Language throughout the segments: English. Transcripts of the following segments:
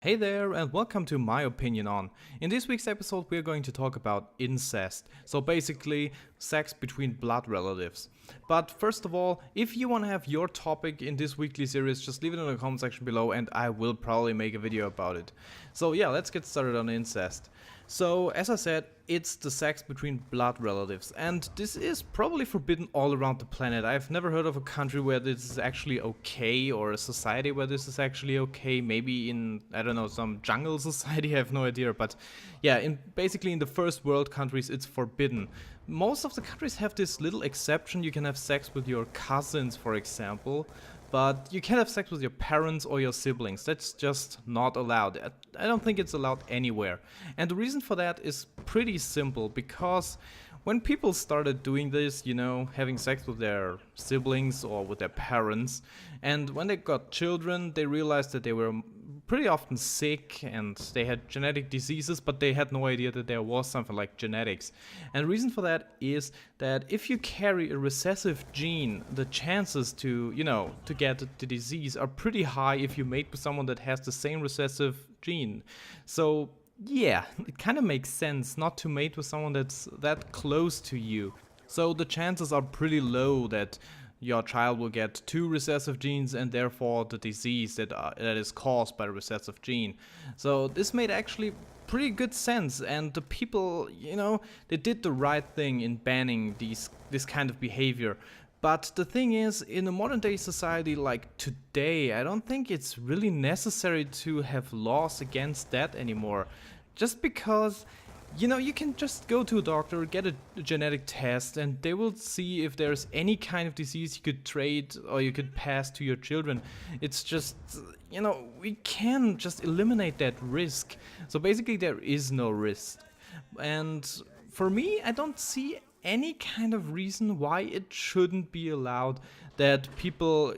Hey there and welcome to My Opinion On. In this week's episode we're going to talk about incest, so basically sex between blood relatives. But first of all, if you want to have your topic in this weekly series, just leave it in the comment section below and I will probably make a video about it. So yeah, let's get started on incest. So as I said, it's the sex between blood relatives, and this is probably forbidden all around the planet. I've never heard of a country where this is actually okay, or a society where this is actually okay. Maybe in, I don't know, some jungle society, I have no idea. But yeah, basically in the first world countries it's forbidden. Most of the countries have this little exception. You can have sex with your cousins, for example, but you can't have sex with your parents or your siblings. That's just not allowed. I don't think it's allowed anywhere. And the reason for that is pretty simple, because when people started doing this, you know, having sex with their siblings or with their parents, and when they got children, they realized that they were pretty often sick and they had genetic diseases, but they had no idea that there was something like genetics. And the reason for that is that if you carry a recessive gene, the chances to, to get the disease are pretty high if you mate with someone that has the same recessive gene. So yeah, it kind of makes sense not to mate with someone that's that close to you. So the chances are pretty low that your child will get two recessive genes and therefore the disease that is caused by the recessive gene. So this made actually pretty good sense, and the people, they did the right thing in banning this kind of behavior. But the thing is, in a modern day society like today, I don't think it's really necessary to have laws against that anymore. Just because, you can just go to a doctor, get a genetic test, and they will see if there's any kind of disease you could trade or you could pass to your children. It's just, we can just eliminate that risk. So basically there is no risk. And for me, I don't see any kind of reason why it shouldn't be allowed that people,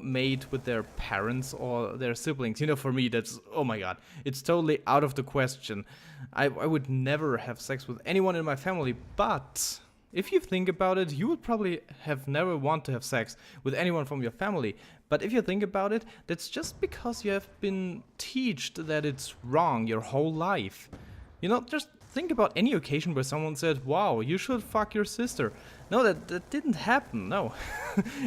mate with their parents or their siblings. For me, that's, oh my god, it's totally out of the question. I would never have sex with anyone in my family, but if you think about it, you would probably have never want to have sex with anyone from your family. But if you think about it, that's just because you have been taught that it's wrong your whole life. Just think about any occasion where someone said, wow, you should fuck your sister. No, that didn't happen, no.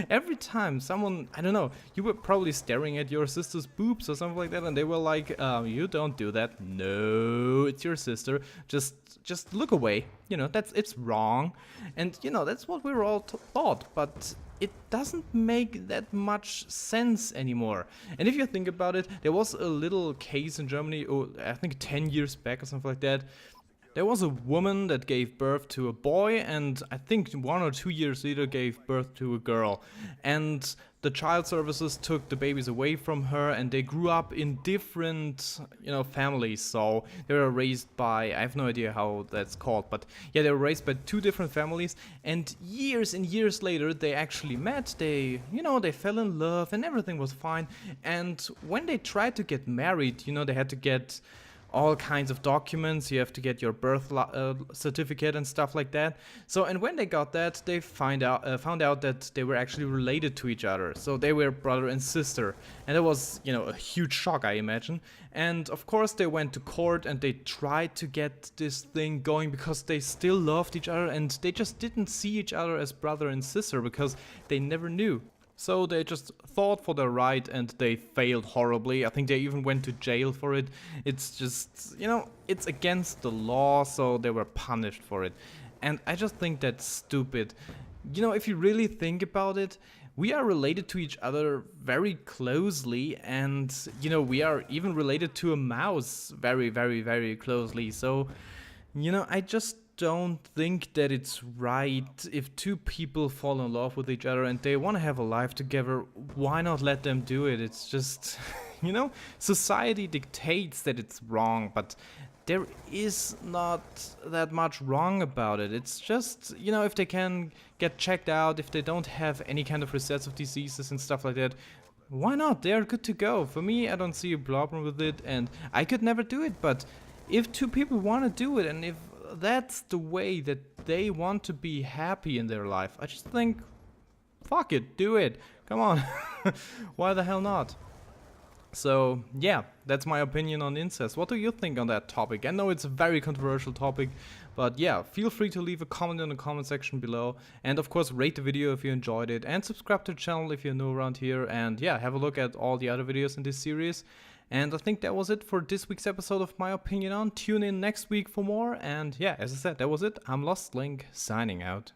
Every time someone, I don't know, you were probably staring at your sister's boobs or something like that, and they were like, you don't do that. No, it's your sister. Just look away. It's wrong. And, that's what we were all taught, but it doesn't make that much sense anymore. And if you think about it, there was a little case in Germany, I think 10 years back or something like that. There was a woman that gave birth to a boy, and I think 1 or 2 years later gave birth to a girl. And the child services took the babies away from her, and they grew up in different, families. So they were raised by, I have no idea how that's called, but yeah, they were raised by 2 different families. And years later, they actually met. They fell in love, and everything was fine. And when they tried to get married, they had to get all kinds of documents. You have to get your birth certificate and stuff like that. So, and when they got that, they found out that they were actually related to each other. So they were brother and sister, and it was, a huge shock, I imagine. And of course, they went to court and they tried to get this thing going because they still loved each other, and they just didn't see each other as brother and sister because they never knew. So they just fought for their right and they failed horribly. I think they even went to jail for it. It's just, it's against the law, so they were punished for it. And I just think that's stupid. If you really think about it, we are related to each other very closely, and, we are even related to a mouse very, very, very closely. So, I just don't think that it's right if 2 people fall in love with each other and they want to have a life together. Why not let them do it? It's just, society dictates that it's wrong, but there is not that much wrong about it. It's just, if they can get checked out, if they don't have any kind of recessive diseases and stuff like that, why not? They're good to go. For me, I don't see a problem with it, and I could never do it, but if 2 people want to do it, and if that's the way that they want to be happy in their life, I just think, fuck it, do it. Come on. Why the hell not? So yeah, that's my opinion on incest. What do you think on that topic? I know it's a very controversial topic, but yeah, feel free to leave a comment in the comment section below. And of course, rate the video if you enjoyed it, and subscribe to the channel if you're new around here. And yeah, have a look at all the other videos in this series. And I think that was it for this week's episode of My Opinion On. Tune in next week for more. And yeah, as I said, that was it. I'm iLostLink, signing out.